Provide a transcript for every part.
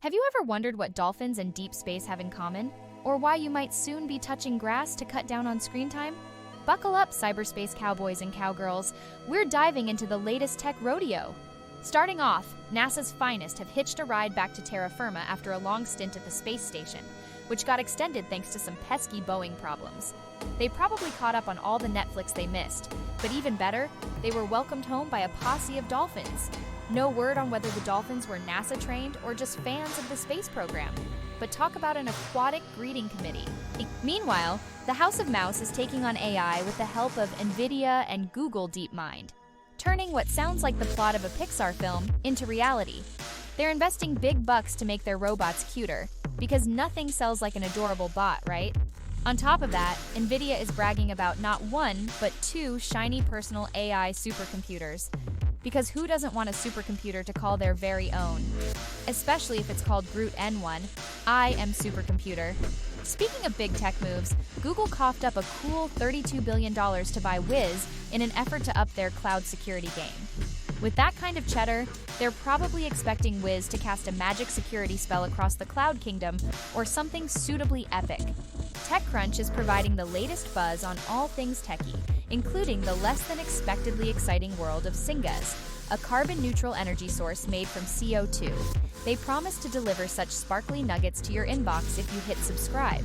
Have you ever wondered what dolphins and deep space have in common? Or why you might soon be touching grass to cut down on screen time? Buckle up, cyberspace cowboys and cowgirls. We're diving into the latest tech rodeo. Starting off, NASA's finest have hitched a ride back to terra firma after a long stint at the space station, which got extended thanks to some pesky Boeing problems. They probably caught up on all the Netflix they missed, but even better, they were welcomed home by a posse of dolphins. No word on whether the dolphins were NASA-trained or just fans of the space program. But talk about an aquatic greeting committee. Meanwhile, the House of Mouse is taking on AI with the help of NVIDIA and Google DeepMind, turning what sounds like the plot of a Pixar film into reality. They're investing big bucks to make their robots cuter, because nothing sells like an adorable bot, right? On top of that, NVIDIA is bragging about not one, but two shiny personal AI supercomputers. Because who doesn't want a supercomputer to call their very own? Especially if it's called Brute N1, I am supercomputer. Speaking of big tech moves, Google coughed up a cool $32 billion to buy Wiz in an effort to up their cloud security game. With that kind of cheddar, they're probably expecting Wiz to cast a magic security spell across the cloud kingdom or something suitably epic. TechCrunch is providing the latest buzz on all things techie, including the less-than-expectedly exciting world of syngas, a carbon-neutral energy source made from CO2. They promise to deliver such sparkly nuggets to your inbox if you hit subscribe.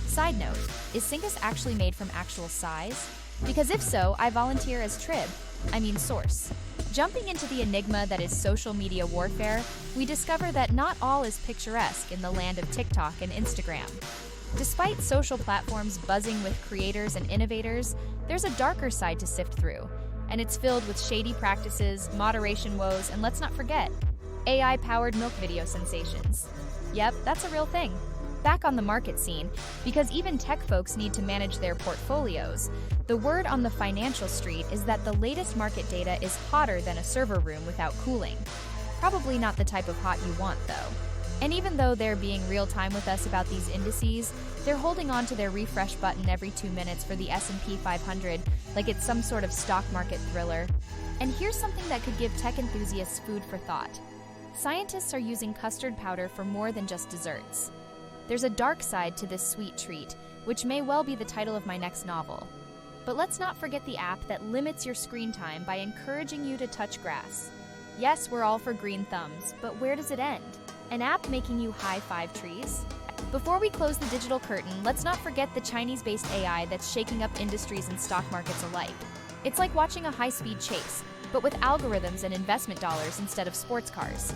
Side note, is syngas actually made from actual size? Because if so, I volunteer as source. Jumping into the enigma that is social media warfare, we discover that not all is picturesque in the land of TikTok and Instagram. Despite social platforms buzzing with creators and innovators, there's a darker side to sift through, and it's filled with shady practices, moderation woes, and let's not forget, AI-powered milk video sensations. Yep, that's a real thing. Back on the market scene, because even tech folks need to manage their portfolios, the word on the financial street is that the latest market data is hotter than a server room without cooling. Probably not the type of hot you want, though. And even though they're being real-time with us about these indices, they're holding on to their refresh button every 2 minutes for the S&P 500 like it's some sort of stock market thriller. And here's something that could give tech enthusiasts food for thought. Scientists are using custard powder for more than just desserts. There's a dark side to this sweet treat, which may well be the title of my next novel. But let's not forget the app that limits your screen time by encouraging you to touch grass. Yes, we're all for green thumbs, but where does it end? An app making you high-five trees? Before we close the digital curtain, let's not forget the Chinese-based AI that's shaking up industries and stock markets alike. It's like watching a high-speed chase, but with algorithms and investment dollars instead of sports cars.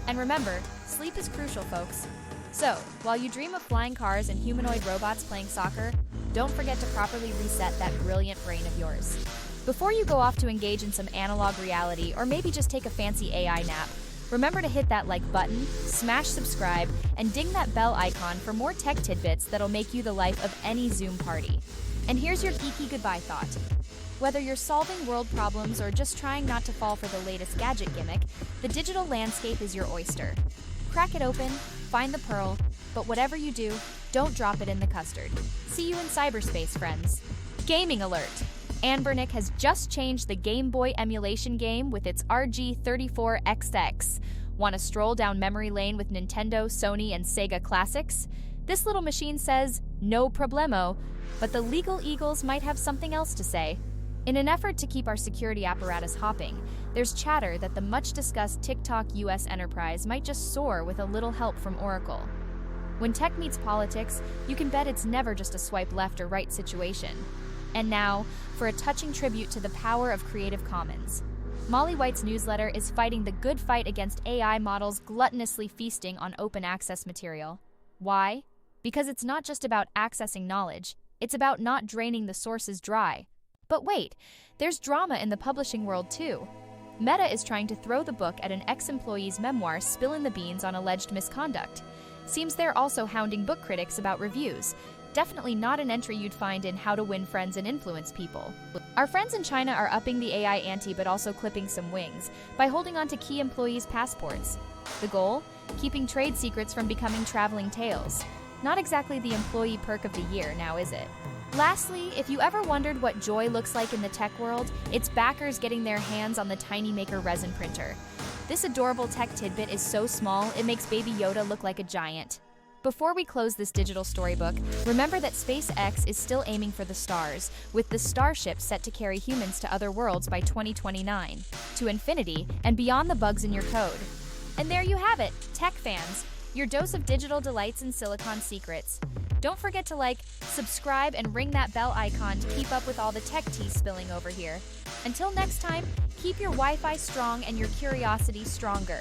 And remember, sleep is crucial, folks. So, while you dream of flying cars and humanoid robots playing soccer, don't forget to properly reset that brilliant brain of yours. Before you go off to engage in some analog reality or maybe just take a fancy AI nap, remember to hit that like button, smash subscribe, and ding that bell icon for more tech tidbits that'll make you the life of any Zoom party. And here's your geeky goodbye thought. Whether you're solving world problems or just trying not to fall for the latest gadget gimmick, the digital landscape is your oyster. Crack it open, find the pearl, but whatever you do, don't drop it in the custard. See you in cyberspace, friends. Gaming alert! Anbernic has just changed the Game Boy emulation game with its RG34XX. Want to stroll down memory lane with Nintendo, Sony, and Sega classics? This little machine says, no problemo, but the legal eagles might have something else to say. In an effort to keep our security apparatus hopping, there's chatter that the much-discussed TikTok US enterprise might just soar with a little help from Oracle. When tech meets politics, you can bet it's never just a swipe left or right situation. And now, for a touching tribute to the power of Creative Commons. Molly White's newsletter is fighting the good fight against AI models gluttonously feasting on open access material. Why? Because it's not just about accessing knowledge, it's about not draining the sources dry. But wait, there's drama in the publishing world too. Meta is trying to throw the book at an ex-employee's memoir spilling the beans on alleged misconduct. Seems they're also hounding book critics about reviews. Definitely not an entry you'd find in How to Win Friends and Influence People. Our friends in China are upping the AI ante but also clipping some wings by holding on to key employees' passports. The goal? Keeping trade secrets from becoming traveling tales. Not exactly the employee perk of the year, now is it? Lastly, if you ever wondered what joy looks like in the tech world, it's backers getting their hands on the Tiny Maker resin printer. This adorable tech tidbit is so small, it makes Baby Yoda look like a giant. Before we close this digital storybook, remember that SpaceX is still aiming for the stars, with the Starship set to carry humans to other worlds by 2029, to infinity and beyond the bugs in your code. And there you have it, tech fans, your dose of digital delights and silicon secrets. Don't forget to like, subscribe, and ring that bell icon to keep up with all the tech tea spilling over here. Until next time, keep your Wi-Fi strong and your curiosity stronger.